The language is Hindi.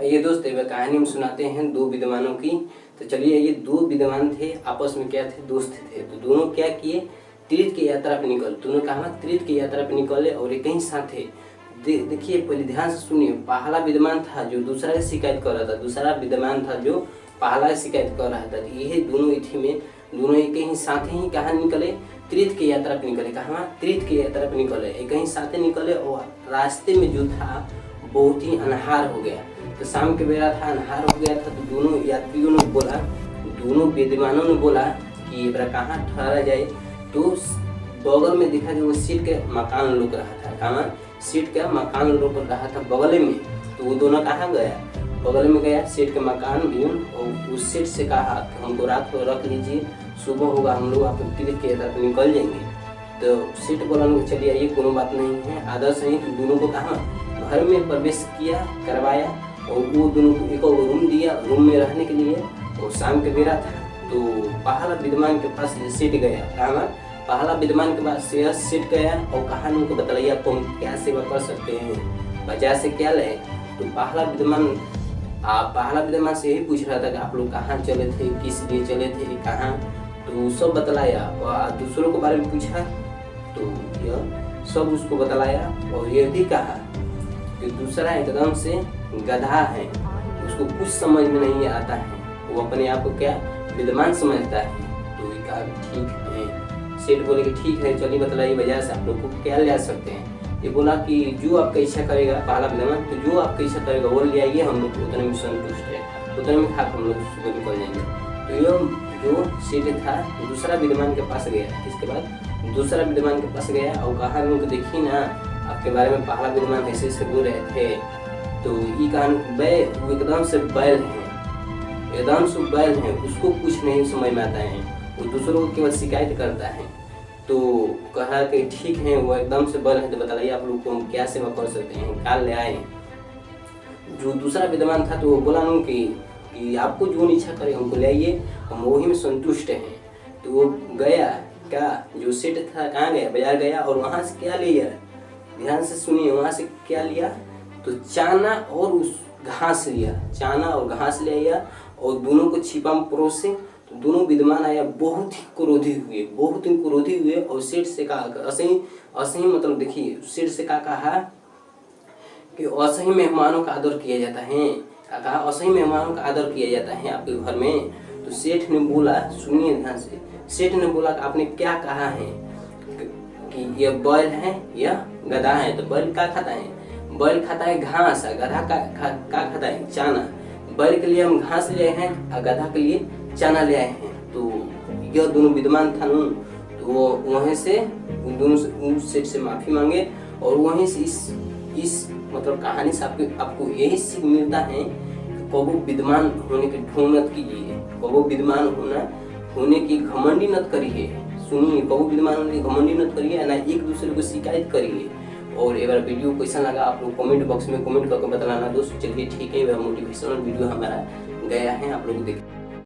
ये दोस्त एक कहानी हम सुनाते हैं दो विद्वानों की। तो चलिए, ये दो विद्वान थे, आपस में क्या थे, दोस्त थे। तो दोनों क्या किए, तीर्थ की यात्रा पे निकल, दोनों कहा तीर्थ की यात्रा पे निकले और एक ही साथ थे। देखिए पहले ध्यान से सुनिए। पहला विद्वान था जो दूसरा की शिकायत कर रहा था, दूसरा विद्वान था जो पहला की शिकायत कर रहा था। ये दोनों इसी में दोनों एक ही साथ ही कहाँ निकले, तीर्थ की यात्रा पे निकले। कहाँ, तीर्थ की यात्रा पे निकले, एक ही साथ निकले। और रास्ते में जो था बहुत ही अनहार हो गया। तो शाम के बेला था, अनहार हो गया था। तो दोनों यात्रियों ने बोला, दोनों विद्वानों ने बोला कि ये कहाँ ठहरा जाए। तो बगल में देखा जो सीट के मकान लुक रहा था, कहाँ सीट का मकान लुक रहा था बगल में। तो वो दोनों कहाँ गया, बगल में गया सीट के मकान भी। और उस सीट से कहा कि हमको रात को रख लीजिए, सुबह होगा हम लोग आप तीर्थ के तरफ निकल जाएंगे। तो सीट बोला चलिए आइए, कोई बात नहीं है, आदर्श नहीं। तो दोनों को कहा घर में प्रवेश किया, करवाया और वो दोनों को एक रूम दिया, रूम में रहने के लिए। और शाम के बेरा था। तो पहला विद्वान के पास सीट गया, कहा पहला विद्वान के पास सीट गया और कहा उनको बताइए आपको हम क्या सेवा कर सकते हैं, बाजार से क्या लाए। तो पहला विद्वान से यही पूछ रहा था कि आप लोग कहाँ चले थे, किस लिए चले थे, कहाँ। तो सब बतलाया और दूसरों के बारे में पूछा तो यह सब उसको बतलाया। और ये भी कहा कि दूसरा एकदम से गधा है, उसको कुछ समझ में नहीं आता है, वो अपने आप को क्या विद्वान समझता है। तो ये कहा ठीक है। सेठ बोले कि ठीक है, चलिए बतलाइए बाजार से आप लोग को क्या ले आ सकते हैं। ये बोला कि जो आपका इच्छा करेगा, पहला विद्वान, तो जो आपका इच्छा करेगा वो ले आइए, हम लोग उतने में संतुष्ट है, उतने में खा हम लोग सुबह निकल जाएंगे। तो ये जो सेठ था दूसरा विद्वान के पास गया। इसके बाद दूसरा विद्वान के पास गया और कहा लोग देखिए ना, आपके बारे में पहला विद्वान ऐसे से बोल रहे थे। तो ये कहा वो एकदम से बैल है, एकदम से बैल है, उसको कुछ नहीं समझ में आता है, वो दूसरों को केवल शिकायत करता है। तो कहा कि ठीक है, वो एकदम से बैल है, तो बताइए आप लोग को हम क्या सेवा कर सकते हैं, क्या ले आए। जो दूसरा विद्वान था तो वो बोला कि आपको जो इच्छा करे हमको ले आइए, हम वही में संतुष्ट हैं। तो वो गया, क्या जो सेठ था कहाँ गया, बाजार गया और वहाँ से क्या लिया, ध्यान से सुनिए, वहाँ से क्या लिया। तो चाना और उस घास लिया, चाना और घास ले आया और दोनों को छिपा में परोसे। तो दोनों विद्वान आया, बहुत ही क्रोधी हुए और सेठ से कहा असही मतलब देखिए सेठ से कहा कि असही मेहमानों का आदर किया जाता है, कहा असही मेहमानों का आदर किया जाता है आपके घर में। तो सेठ ने बोला, सुनिए ध्यान से, सेठ ने बोला कि आपने क्या कहा है कि ये बैल है या गधा है। तो बैल क्या खाता है, बैल खाता है घास, गधा का खाता है चाना। बैल के लिए हम घास ले आए हैं और गधा के लिए चाना ले आए हैं। तो यह दोनों विद्वान था न, तो वो वहीं से उन दोनों से उस सेठ से माफी मांगे। और वहीं से इस मतलब कहानी से आपको यही सीख मिलता है कि कबो विद्वान होने की ढोंग मत कीजिए, कबो विद्वान होने की घमंडी मत करिए। सुनिए, कबो विद्वान होने की घमंडी मत करिए, ना एक दूसरे को शिकायत करिए। और एक बार वीडियो कैसा लगा आप लोग कमेंट बॉक्स में कमेंट करके बताना दोस्तों। चलिए ठीक है, वह मोटिवेशनल वीडियो हमारा गया है, आप लोग देखें।